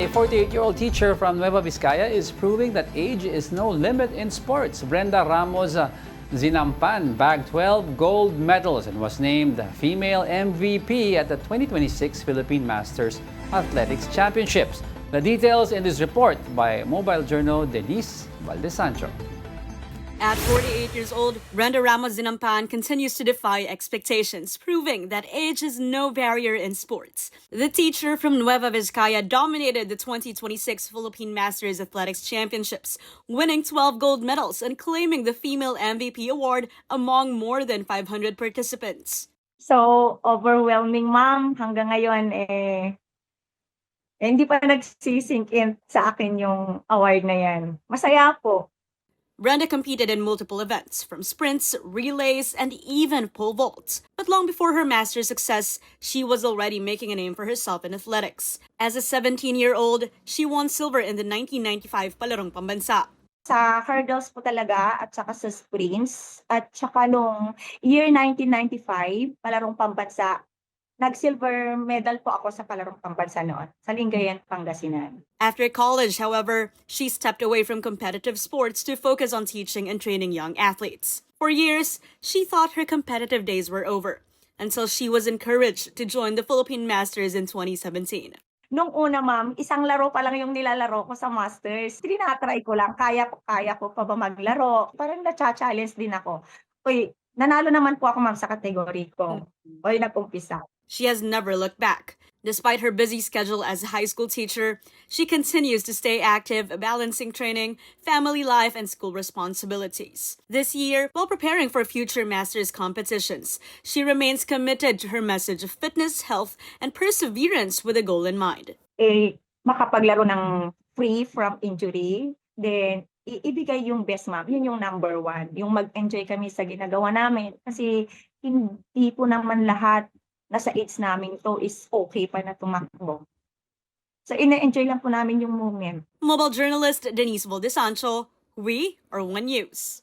48-year-old teacher from Nueva Vizcaya is proving that age is no limit in sports. Brenda Ramos Zinampan bagged 12 gold medals and was named female MVP at the 2026 Philippine Masters Athletics Championships. The details in this report by Mobile Journal Denise Valdesancho. At 48 years old, Brenda Ramos Zinampan continues to defy expectations, proving that age is no barrier in sports. The teacher from Nueva Vizcaya dominated the 2026 Philippine Masters Athletics Championships, winning 12 gold medals and claiming the Female MVP award among more than 500 participants. So, overwhelming, ma'am. Hanggang ngayon, hindi pa nagsisink in sa akin yung award na yan. Masaya po. Brenda competed in multiple events, from sprints, relays, and even pole vaults. But long before her master's success, she was already making a name for herself in athletics. As a 17-year-old, she won silver in the 1995 Palarong Pambansa. Sa hurdles po talaga at saka sa sprints at saka nung year 1995, Palarong Pambansa, nag-silver medal po ako sa Palarong Pambansa noon, sa Lingayen, Pangasinan. After college, however, she stepped away from competitive sports to focus on teaching and training young athletes. For years, she thought her competitive days were over, until she was encouraged to join the Philippine Masters in 2017. Nung una, ma'am, isang laro pa lang yung nilalaro ko sa Masters. Tinatry ko lang, kaya ko pa ba maglaro? Parang na-challenge din ako. Uy, nanalo naman po ako, ma'am, sa kategory ko. Uy, nag-umpisa. She has never looked back. Despite her busy schedule as a high school teacher, she continues to stay active, balancing training, family life, and school responsibilities. This year, while preparing for future Masters competitions, she remains committed to her message of fitness, health, and perseverance with a goal in mind. Makapaglaro ng free from injury, then ibigay yung best, ma'am. Yun yung number one. Yung mag-enjoy kami sa ginagawa namin. Kasi hindi po naman lahat nasa age namin to is okay pa na tumakbo. So, ina-enjoy lang po namin yung moment. Mobile journalist Denise Valdesancho, we are One News.